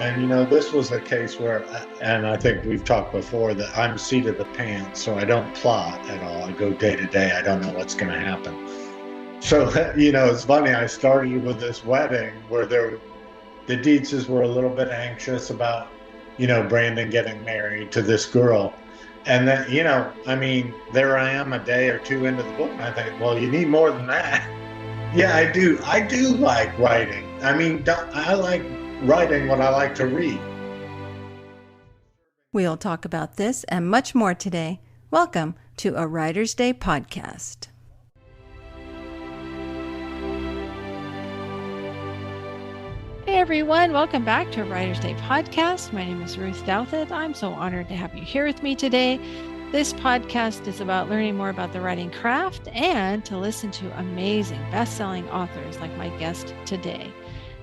And this was a case where, and I think we've talked before, that I'm seat of the pants, so I don't plot at all. I go day to day. I don't know what's going to happen. So, it's funny. I started with this wedding where the Dietzes were a little bit anxious about, Brandon getting married to this girl. And then, I mean, there I am a day or two into the book, and I think, well, you need more than that. Yeah, I do. I do like writing. I mean, I like writing what I like to read. We'll talk about this and much more today. Welcome to a Writer's Day podcast. Hey everyone, welcome back to a Writer's Day podcast. My name is Ruth Douthit. I'm so honored to have you here with me today. This podcast is about learning more about the writing craft and to listen to amazing best-selling authors like my guest today.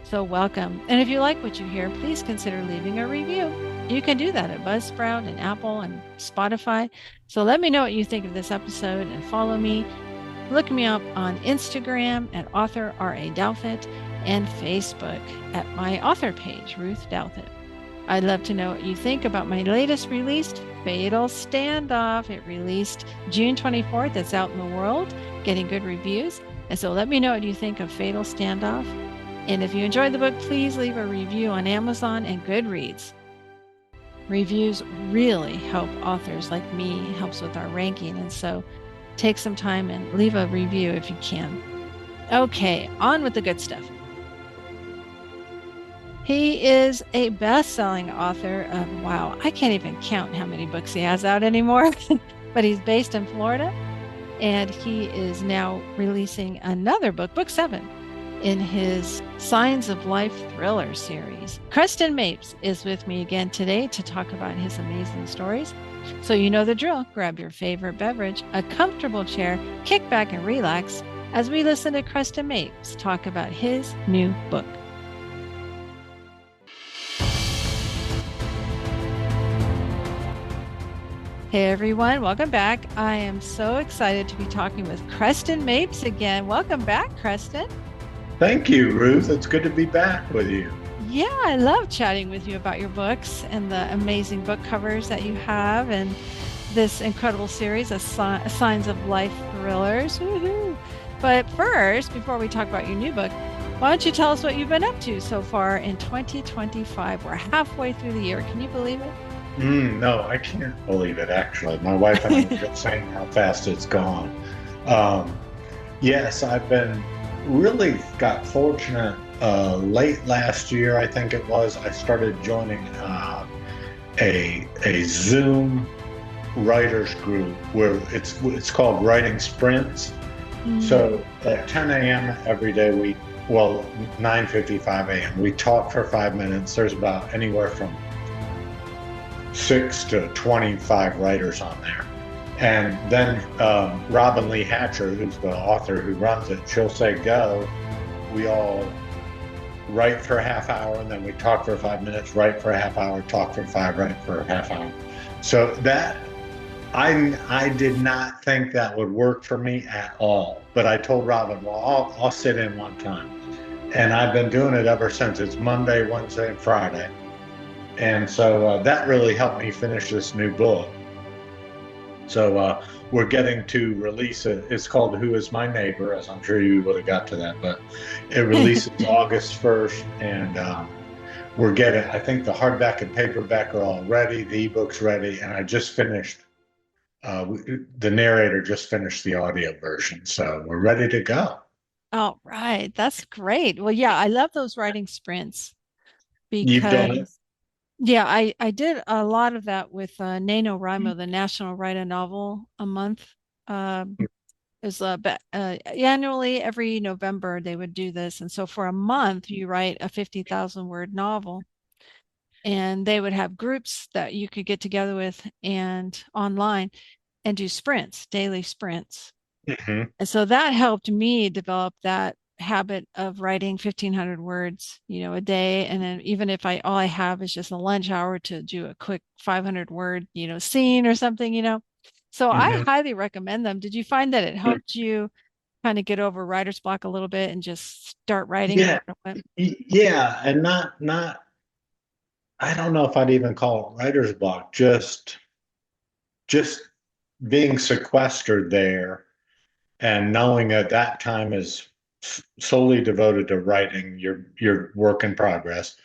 So welcome. And if you like what you hear, please consider leaving a review. You can do that at Buzzsprout and Apple and Spotify. So let me know what you think of this episode and follow me. Look me up on Instagram at author R.A. Douthit and Facebook at my author page, Ruth Douthit. I'd love to know what you think about my latest release, Fatal Standoff. It released June 24th. It's out in the world, getting good reviews. And so let me know what you think of Fatal Standoff. And if you enjoyed the book, please leave a review on Amazon and Goodreads. Reviews really help authors like me, helps with our ranking. And so take some time and leave a review if you can. Okay, on with the good stuff. He is a best-selling author of, wow, I can't even count how many books he has out anymore, but he's based in Florida, and he is now releasing another book, book 7, in his Signs of Life thriller series. Creston Mapes is with me again today to talk about his amazing stories. So you know the drill. Grab your favorite beverage, a comfortable chair, kick back and relax as we listen to Creston Mapes talk about his new book. Hey everyone, welcome back. I am so excited to be talking with Creston Mapes again. Welcome back, Creston. Thank you, Ruth. It's good to be back with you. Yeah, I love chatting with you about your books and the amazing book covers that you have and this incredible series of Signs of Life thrillers. Woohoo! But first, before we talk about your new book, why don't you tell us what you've been up to so far in 2025? We're halfway through the year. Can you believe it? No, I can't believe it, actually. My wife and I were just saying how fast it's gone. Yes, I've been really got fortunate. Late last year, I think it was, I started joining a Zoom writers group where it's called Writing Sprints. So at 10 a.m. every day, 9:55 a.m., we talk for 5 minutes. There's about anywhere from 6 to 25 writers on there. And then Robin Lee Hatcher, who's the author who runs it, she'll say go. We all write for a half hour, and then we talk for 5 minutes, write for a half hour, talk for 5, write for a half hour. So that, I did not think that would work for me at all. But I told Robin, well, I'll sit in one time. And I've been doing it ever since. It's Monday, Wednesday, and Friday. And so that really helped me finish this new book. So we're getting to release it. It's called Who Is My Neighbor, as I'm sure you would have got to that, but it releases August 1st. And we're getting, I think the hardback and paperback are all ready. The ebook's ready. And I just finished, the narrator just finished the audio version. So we're ready to go. All right. That's great. Well, yeah, I love those writing sprints You've done it? because yeah, I did a lot of that with NaNoWriMo, the National Write a Novel a Month. Is annually every November they would do this, and so for a month you write a 50,000 word novel, and they would have groups that you could get together with and online and do sprints, daily sprints. Mm-hmm. And so that helped me develop that habit of writing 1,500 words, a day. And then even if all I have is just a lunch hour to do a quick 500 word, scene or something. So I Mm-hmm. highly recommend them. Did you find that it helped you kind of get over writer's block a little bit and just start writing? Yeah, yeah, and not I don't know if I'd even call it writer's block, just being sequestered there and knowing that that time is solely devoted to writing your work in progress.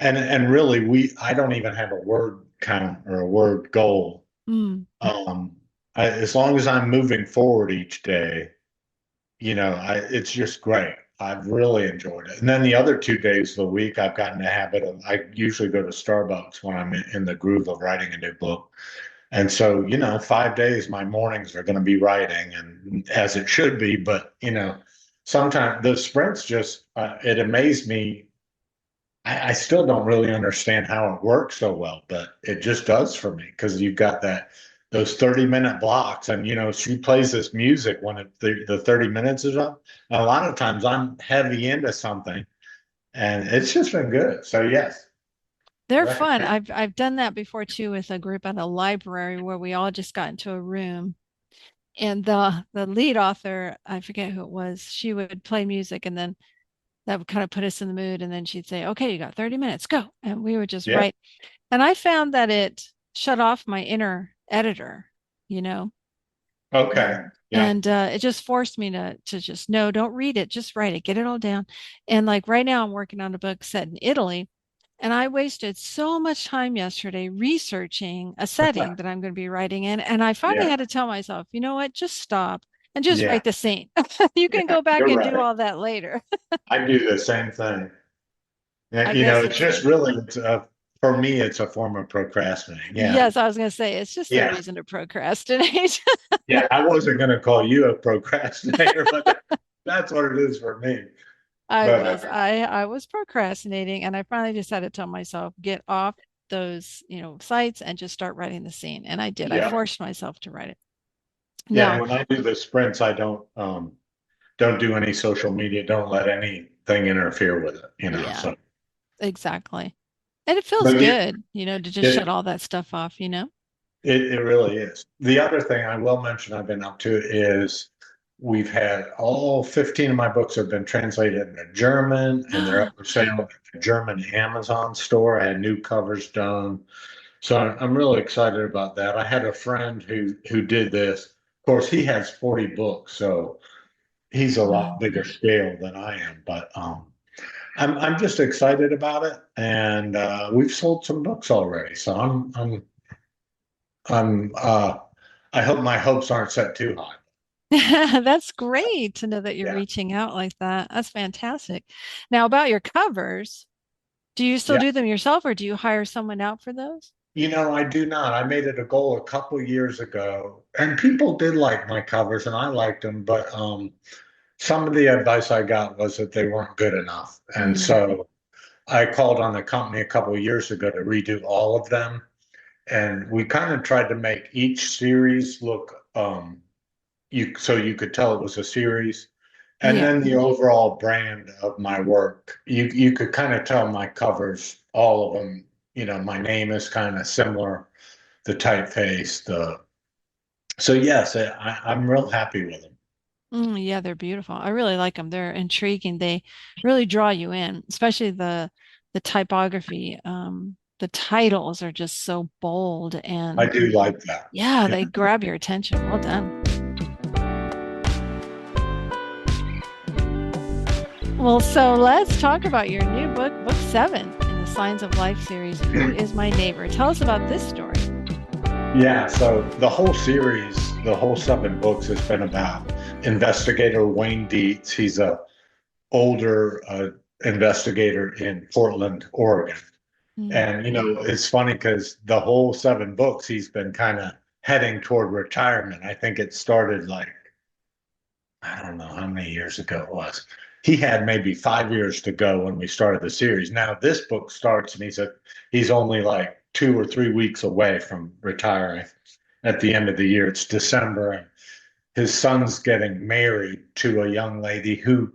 And really I don't even have a word count or a word goal. Mm. Um, as long as I'm moving forward each day, it's just great. I've really enjoyed it. And then the other 2 days of the week, I've gotten a habit of, I usually go to Starbucks when I'm in the groove of writing a new book. And so, 5 days, my mornings are going to be writing, and as it should be. But, sometimes the sprints just, it amazed me. I still don't really understand how it works so well, but it just does for me because you've got those 30-minute blocks. And, she plays this music when the 30 minutes is up. And a lot of times I'm heavy into something, and it's just been good. So, yes, They're fun. recommend. I've done that before too with a group at a library where we all just got into a room and the lead author, I forget who it was, she would play music and then that would kind of put us in the mood and then she'd say, "Okay, you got 30 minutes, go." And we would just Yeah. write. And I found that it shut off my inner editor, you know. Okay. Yeah. And it just forced me to just no, don't read it, just write it, get it all down. And like right now I'm working on a book set in Italy. And I wasted so much time yesterday researching a setting that I'm going to be writing in. And I finally Yeah. had to tell myself, you know what, just stop and just Yeah. write the scene. You can Yeah. go back You're and do right. all that later. I do the same thing. I And, guess it's it's just really, for me, it's a form of procrastinating. Yeah. yes, I was going to say it's just a Yeah. reason to procrastinate. Yeah. I wasn't going to call you a procrastinator, but that's what it is for me. I But was I was procrastinating and I finally just had to tell myself, get off those, sites and just start writing the scene. And I did. I yeah. forced myself to write it. Yeah. Now, When I do the sprints, I don't do any social media, don't let anything interfere with it. yeah, So, exactly. And it feels but good, to just shut it, all that stuff off. it really is. The other thing I will mention I've been up to is we've had all 15 of my books have been translated into German, and they're up for sale at the German Amazon store. I had new covers done. So I'm really excited about that. I had a friend who did this. Of course, he has 40 books, so he's a lot Wow. bigger scale than I am. But I'm just excited about it, and we've sold some books already. So I'm I hope my hopes aren't set too high. That's great to know that you're Yeah, reaching out like that. That's fantastic. Now, about your covers, do you still yeah. do them yourself or do you hire someone out for those? I do not. I made it a goal a couple years ago, and people did like my covers, and I liked them, but some of the advice I got was that they weren't good enough, and Mm, so I called on the company a couple of years ago to redo all of them, and we kind of tried to make each series look you could tell it was a series. And yeah. then the overall brand of my work, you could kind of tell my covers, all of them, my name is kind of similar, the typeface, so yes, I'm real happy with them. Yeah, they're beautiful. I really like them. They're intriguing. They really draw you in, especially the typography. The titles are just so bold I and do like that. yeah, Yeah. they grab your attention. Well done. Well, so let's talk about your new book, Book 7 in the Signs of Life series. Who is my neighbor? Tell us about this story. Yeah, so the whole series, the whole 7 books has been about investigator Wayne Dietz. He's a older investigator in Portland, Oregon. Mm. And it's funny because the whole 7 books, he's been kind of heading toward retirement. I think it started like, I don't know how many years ago it was. He had maybe 5 years to go when we started the series. Now this book starts and he's only like 2 or 3 weeks away from retiring at the end of the year. It's December, and his son's getting married to a young lady who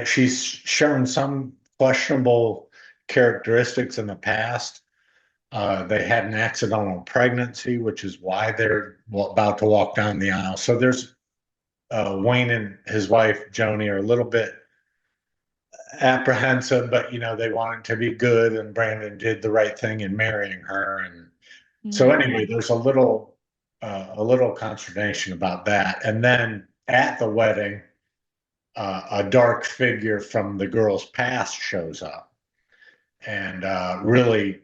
she's shown some questionable characteristics in the past. They had an accidental pregnancy, which is why they're about to walk down the aisle. So there's Wayne and his wife Joni are a little bit apprehensive, but they want it to be good, and Brandon did the right thing in marrying her. And so Mm. anyway, there's a little consternation about that. And then at the wedding, a dark figure from the girl's past shows up and really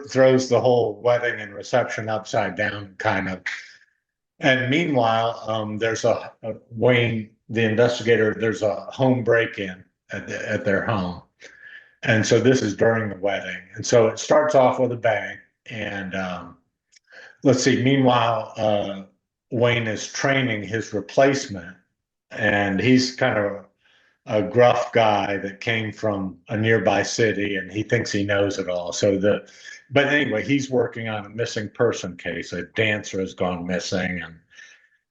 throws the whole wedding and reception upside down, kind of. And meanwhile, there's a Wayne, the investigator. There's a home break-in at their home, and so this is during the wedding. And so it starts off with a bang. And let's see. Meanwhile, Wayne is training his replacement, and he's kind of a gruff guy that came from a nearby city, and he thinks he knows it all. But anyway, he's working on a missing person case. A dancer has gone missing, and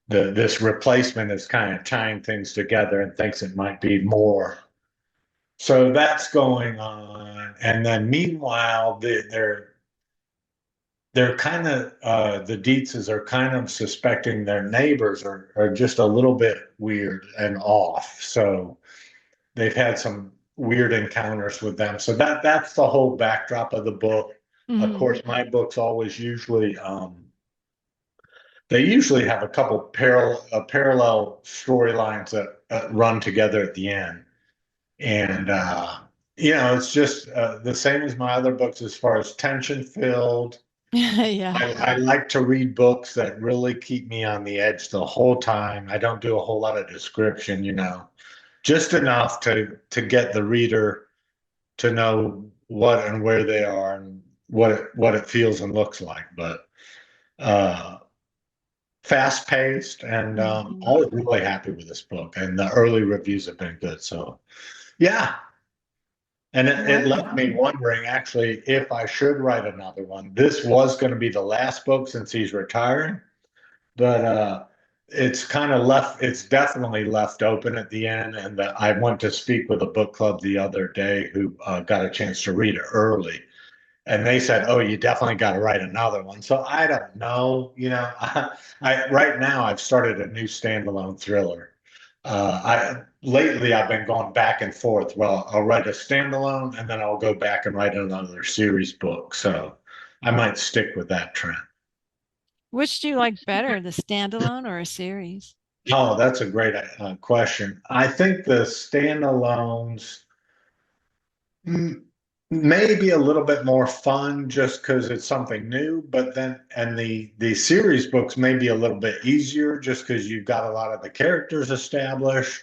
this replacement is kind of tying things together and thinks it might be more. So that's going on, and then meanwhile, they're kind of the Dietzes are kind of suspecting their neighbors are just a little bit weird and off. So they've had some weird encounters with them. So that's the whole backdrop of the book. Of Mm-hmm. course, my books always usually they usually have a couple parallel storylines that run together at the end. And it's just the same as my other books as far as tension filled. Yeah. I like to read books that really keep me on the edge the whole time. I don't do a whole lot of description, just enough to get the reader to know what and where they are and what it feels and looks like. But fast paced, and Mm-hmm. I was really happy with this book, and the early reviews have been good. So yeah. And it left me Wonderful. wondering actually if I should write another one. This was going to be the last book since he's retiring, but it's definitely left open at the end. And I went to speak with a book club the other day who got a chance to read it early, and they said, "Oh, you definitely got to write another one." So I don't know, I right now I've started a new standalone thriller. I lately I've been going back and forth. Well, I'll write a standalone and then I'll go back and write another series book. So I might stick with that trend. Which do you like better, the standalone or a series? Oh, that's a great question. I think the standalones mm, may be a little bit more fun just because it's something new, but then and the series books may be a little bit easier just because you've got a lot of the characters established.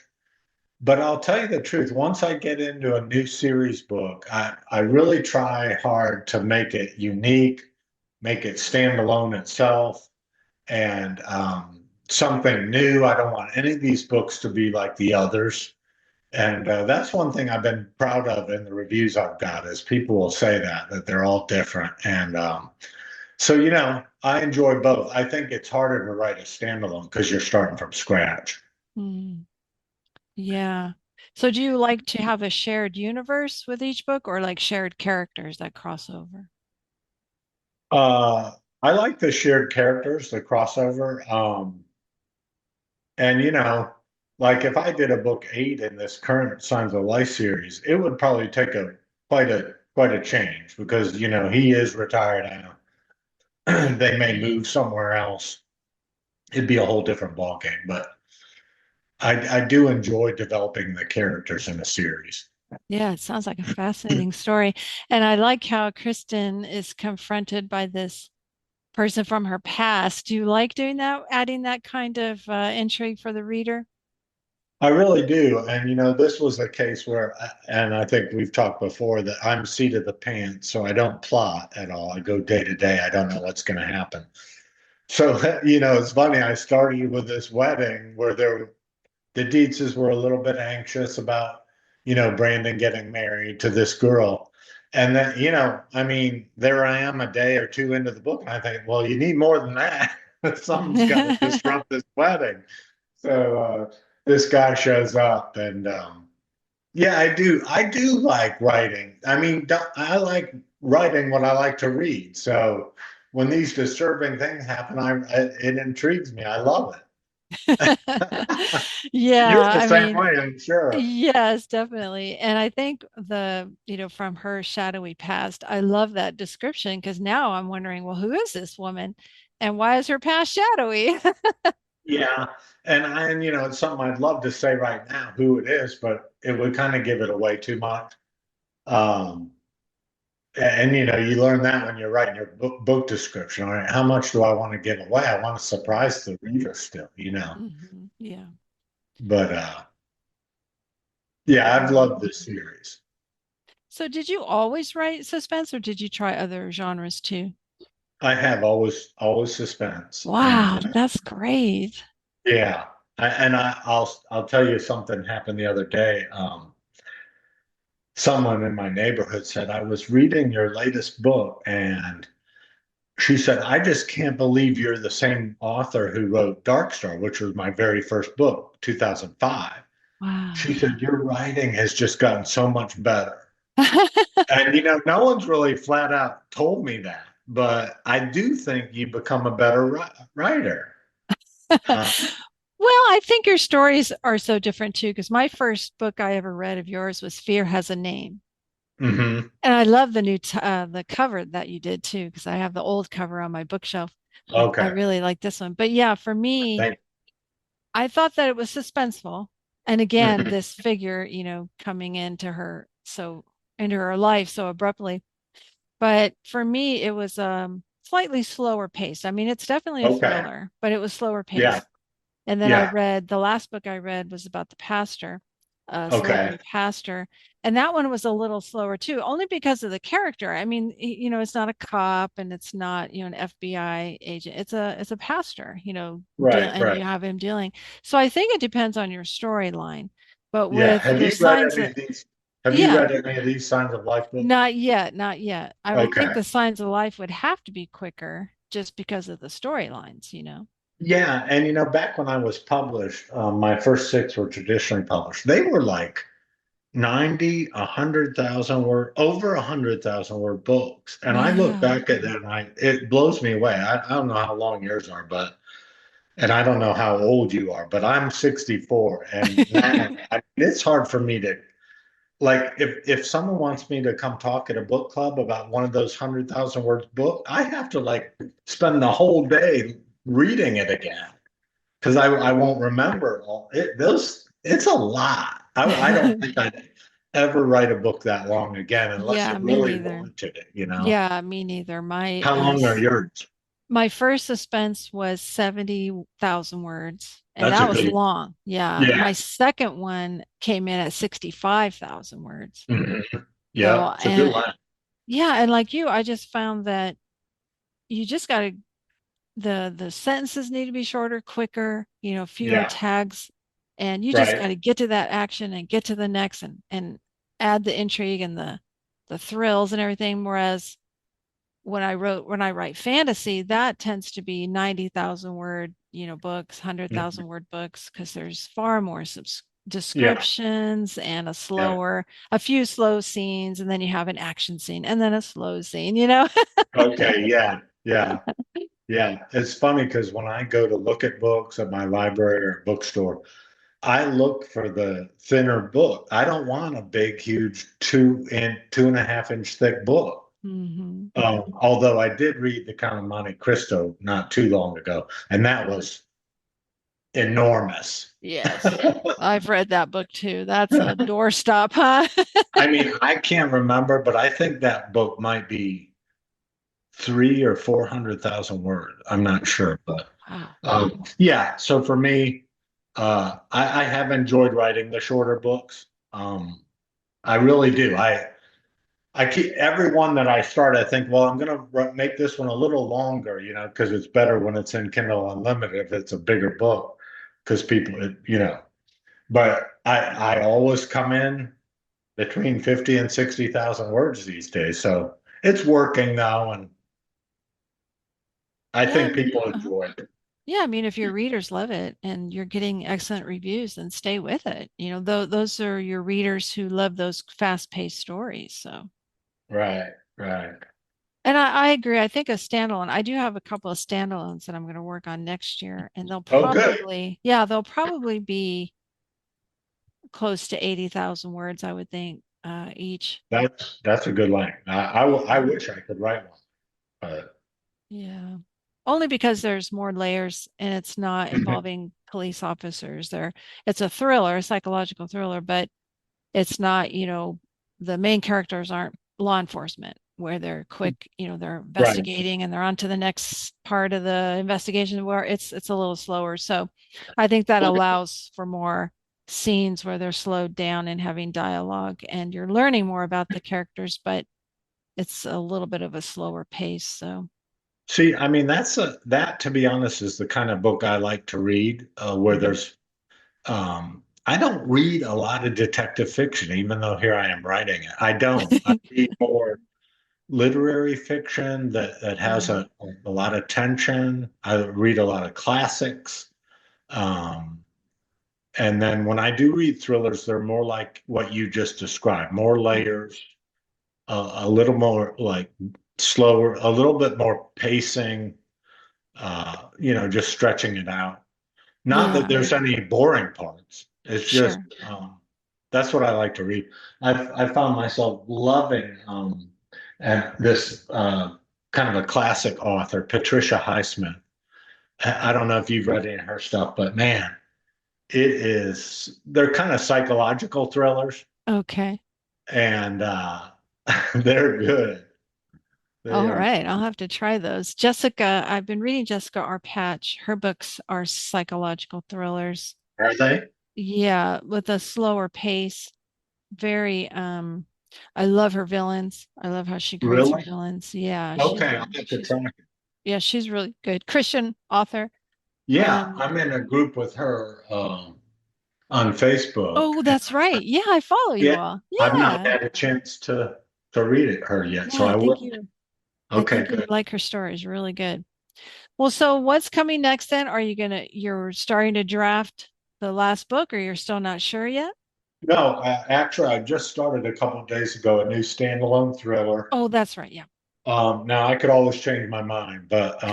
But I'll tell you the truth, once I get into a new series book, I really try hard to make it unique, make it stand alone itself, and something new. I don't want any of these books to be like the others. And that's one thing I've been proud of in the reviews I've got is people will say that they're all different. And so, I enjoy both. I think it's harder to write a standalone because you're starting from scratch. Mm, yeah. So do you like to have a shared universe with each book or like shared characters that cross over? Uh, I like the shared characters, the crossover. And like if I did a book 8 in this current Signs of Life series, it would probably take quite a change because he is retired now. They may move somewhere else. It'd be a whole different ballgame. But I do enjoy developing the characters in a series. Yeah, it sounds like a fascinating story. And I like how Kristen is confronted by this person from her past. Do you like doing that, adding that kind of intrigue for the reader? I really do. And this was a case where, and I think we've talked before that I'm seat of the pants, so I don't plot at all. I go day to day. I don't know what's going to happen. So, it's funny. I started with this wedding where the Dietzes were a little bit anxious about, Brandon getting married to this girl. And then, I mean, there I am a day or two into the book, and I think, well, you need more than that. Something's got to disrupt this wedding. So this guy shows up, and yeah, I do like writing. I mean, I like writing what I like to read. So when these disturbing things happen, it intrigues me. I love it. Yeah, You're the I same mean, way, I'm sure. yes, definitely. And I think from her shadowy past, I love that description because now I'm wondering, well, who is this woman and why is her past shadowy? Yeah, and it's something I'd love to say right now who it is, but it would kind of give it away too much. Um, and you learn that when you're writing your book description. All right, how much do I want to give away? I want to surprise the reader still. Yeah. But yeah, I've Yeah. loved this series. So did you always write suspense or did you try other genres too? I have always suspense, and Wow, that's great. yeah, I'll tell you something happened the other day. Someone in my neighborhood said I was reading your latest book, and she said, I just can't believe you're the same author who wrote Dark Star, which was my very first book, 2005. She Wow. said, your writing has just gotten so much better. And, no one's really flat out told me that, but I do think you become a better writer. Uh, Well, I think your stories are so different too, because my first book I ever read of yours was Fear Has a Name. mhm. And I love the cover that you did too, because I have the old cover on my bookshelf. I Okay. really like this one. But yeah, for me, Thank I thought that it was suspenseful. And again, mhm. this figure, coming into her life so abruptly. But for me, it was slightly slower paced. I mean, it's definitely a Okay. thriller, but it was slower Yeah. paced. And then Yeah. the last book I read was about the pastor, Okay. celebrity pastor. And that one was a little slower too, only because of the character. I mean, it's not a cop and it's not, an FBI agent. It's a pastor, Right. and Right. you have him dealing. So I think it depends on your storyline. But Yeah. with your signs of, Have you yeah, read any of these Signs of Life books? not yet, not yet. I would think Okay. the signs of life would have to be quicker just because of the storylines. Yeah, and back when I was published, my first six were traditionally published. They were like 90, 100,000 word, over 100,000 word books. And I look Yeah. back at that and it blows me away. I don't know how long yours are, and I don't know how old you are, but I'm 64. And man, it's hard for me to, like, if someone wants me to come talk at a book club about one of those 100,000 words book, I have to like spend the whole day reading it again because I won't remember all it. Those It's a lot. I don't think I'd ever write a book that long again unless you Yeah, me really neither. wanted it. Yeah, me neither. How long are yours? My first suspense was 70,000 words, and That's that a was good. long. Yeah. Yeah. My second one came in at 65,000 words. Mhm. So, Yeah, it's a good one. yeah, and like you, I just found that you just got to the sentences need to be shorter, quicker, fewer Yeah. tags, and you just got Right. to get to that action and get to the next and add the intrigue and the thrills and everything. Whereas when I write fantasy, that tends to be 90,000 word, books, Mhm. 100,000 word books, because there's far more Yeah. descriptions and Yeah. a few slow scenes, and then you have an action scene and then a slow scene. Okay. Yeah. Yeah. Yeah. It's funny because when I go to look at books at my library or bookstore, I look for the thinner book. I don't want a big, huge 2.5 inch thick book. Hmm. Although I did read The Count of Monte Cristo not too long ago, and that was enormous. Yes. I've read that book too. That's a doorstop, huh? I mean, I can't remember, but I think that book might be 300,000 or 400,000 words. I'm not sure, but Wow. yeah. So for me, I have enjoyed writing the shorter books. Um, I really do. I keep every one that I start. I think, well, I'm going to make this one a little longer, because it's better when it's in Kindle Unlimited if it's a bigger book, because people. But I always come in between 50 and 60,000 words these days, so it's working now, and I Yeah. think people Uh-huh. enjoy it. Yeah, I mean, if your readers love it and you're getting excellent reviews, then stay with it. Those are your readers who love those fast-paced stories. So, Right, right. And I agree. I think a standalone, I do have a couple of standalones that I'm going to work on next year, and Oh, good. they'll probably be close to 80,000 words, I would think, each. That's a good length. I Yeah. wish I could write one, but Yeah. Only because there's more layers and it's not involving police officers. It's a thriller, a psychological thriller, but it's not, the main characters aren't law enforcement where they're quick, they're right. investigating and they're on to the next part of the investigation where it's a little slower. So I think that allows for more scenes where they're slowed down and having dialogue and you're learning more about the characters, but it's a little bit of a slower pace. So See, I mean, that to be honest is the kind of book I like to read, where mhm. there's I don't read a lot of detective fiction, even though here I am writing it. I don't. I read more literary fiction that has Yeah. a lot of tension. I read a lot of classics. Um, and then when I do read thrillers, they're more like what you just described, more layers, a little more like slower, a little bit more pacing, just stretching it out. Not that Yeah, there's any boring parts. It's just sure. that's what I like to read. I found myself loving and this kind of a classic author, Patricia Highsmith. I don't know if you've read any of her stuff, but man, they're kind of psychological thrillers, Okay. and they're good. They All are. right. I'll have to try those. I've been reading Jessica R. Patch. Her books are psychological thrillers. Are they Yeah, with a slower pace. Very I love her villains. I love how she creates her really? villains. Yeah, Okay, I'll have to try. she's really good. Christian author. Yeah, Um I'm in a group with her on Facebook. oh, that's right. Yeah, I follow you Yeah, all. I've not Yeah. had a chance to read it her yet, Yeah, so I will. I Okay, think you good. would like her stories. Really good. Well, so what's coming next then? Are you're starting to draft the last book or you're still not sure yet? No, actually, I just started a couple of days ago a new standalone thriller. Oh, that's right. Yeah. Now I could always change my mind, but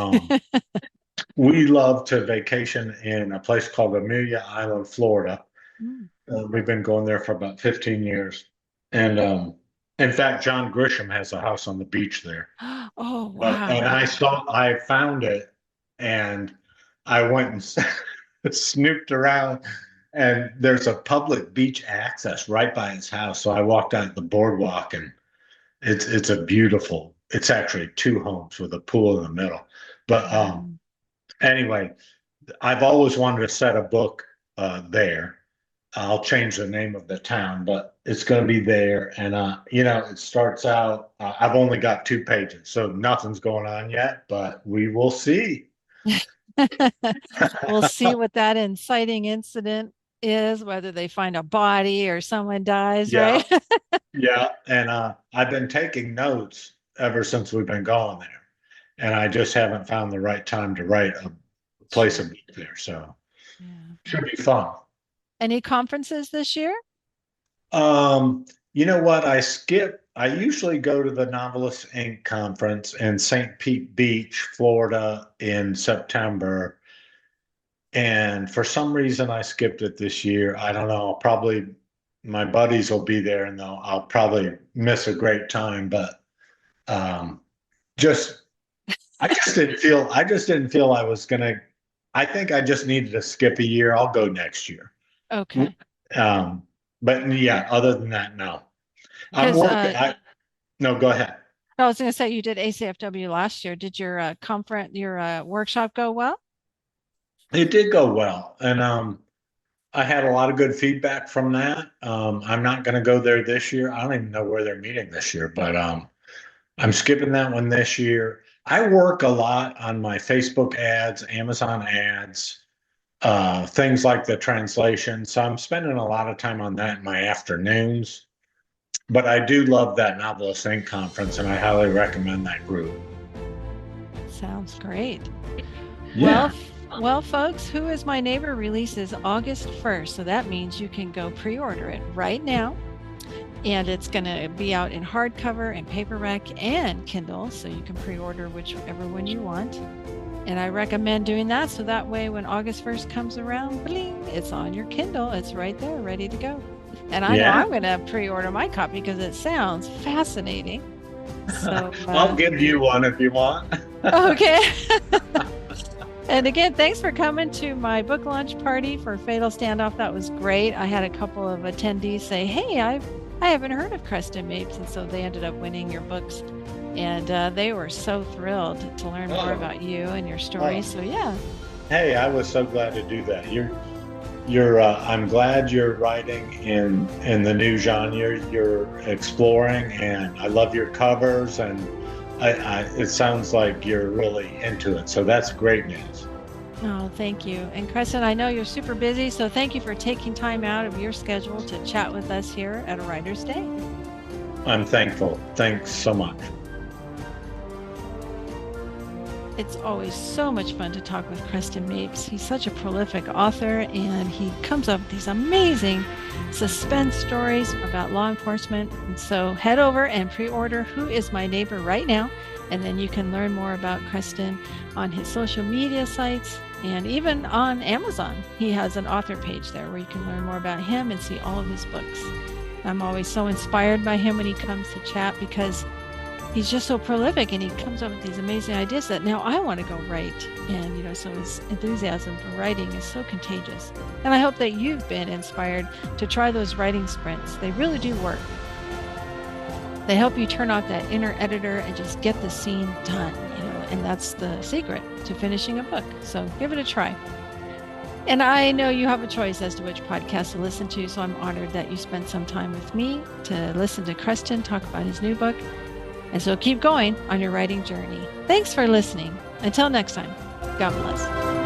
we love to vacation in a place called Amelia Island, Florida. Mm. We've been going there for about 15 years, and in fact, John Grisham has a house on the beach there. Oh, And wow. I found it, and I went and snooped around, and there's a public beach access right by his house. So I walked out the boardwalk, and it's a beautiful. It's actually two homes with a pool in the middle. But Wow. anyway, I've always wanted to set a book there. I'll change the name of the town, but it's going to be there. And it starts out. I've only got 2 pages, so nothing's going on yet, but we will see. We'll see what that inciting incident is, whether they find a body or someone dies, Yeah, right? yeah. And I've been taking notes ever since we've been going there, and I just haven't found the right time to write a place Sure. of book there. So Yeah. should be fun. Any conferences this year? You know what? I usually go to the Novelist Inc. conference in St. Pete Beach, Florida in September. And for some reason, I skipped it this year. I don't know. Probably my buddies will be there and I'll probably miss a great time. But um, just, I just didn't feel I was going to, I think I just needed to skip a year. I'll go next year. Okay. Um, but yeah, other than that, no. I'm Because working. No, go ahead. I was going to say you did ACFW last year. Did your workshop go well? It did go well, and I had a lot of good feedback from that. I'm not going to go there this year. I don't even know where they're meeting this year, but I'm skipping that one this year. I work a lot on my Facebook ads, Amazon ads, things like the translation. So I'm spending a lot of time on that in my afternoons. But I do love that Novelist Inc. conference, and I highly recommend that group. Sounds great. Well, Yeah. well, folks, Who is My Neighbor releases August 1st. So that means you can go pre-order it right now. And it's going to be out in hardcover and paperback and Kindle, so you can pre-order whichever one you want. And I recommend doing that, so that way when August 1st comes around, bling, it's on your Kindle. It's right there, ready to go. And I know I'm going to pre-order my copy because it sounds fascinating. So I'll give you one if you want. Okay. And again, thanks for coming to my book launch party for Fatal Standoff. That was great. I had a couple of attendees say, hey, I haven't heard of Creston Mapes. And so they ended up winning your books. And they were so thrilled to learn more about you and your story. So yeah. Hey, I was so glad to do that. I'm glad you're writing in the new genre you're exploring, and I love your covers, and it sounds like you're really into it. So that's great news. Oh, thank you. And Creston, I know you're super busy, so thank you for taking time out of your schedule to chat with us here at A Writer's Day. I'm thankful. Thanks so much. It's always so much fun to talk with Creston Mapes. He's such a prolific author, and he comes up with these amazing suspense stories about law enforcement. And so head over and pre-order Who Is My Neighbor right now, and then you can learn more about Creston on his social media sites and even on Amazon. He has an author page there where you can learn more about him and see all of his books. I'm always so inspired by him when he comes to chat because he's just so prolific, and he comes up with these amazing ideas that now I want to go write. And, so his enthusiasm for writing is so contagious. And I hope that you've been inspired to try those writing sprints. They really do work. They help you turn off that inner editor and just get the scene done, and that's the secret to finishing a book. So give it a try. And I know you have a choice as to which podcast to listen to, so I'm honored that you spent some time with me to listen to Creston talk about his new book. And so keep going on your writing journey. Thanks for listening. Until next time, God bless.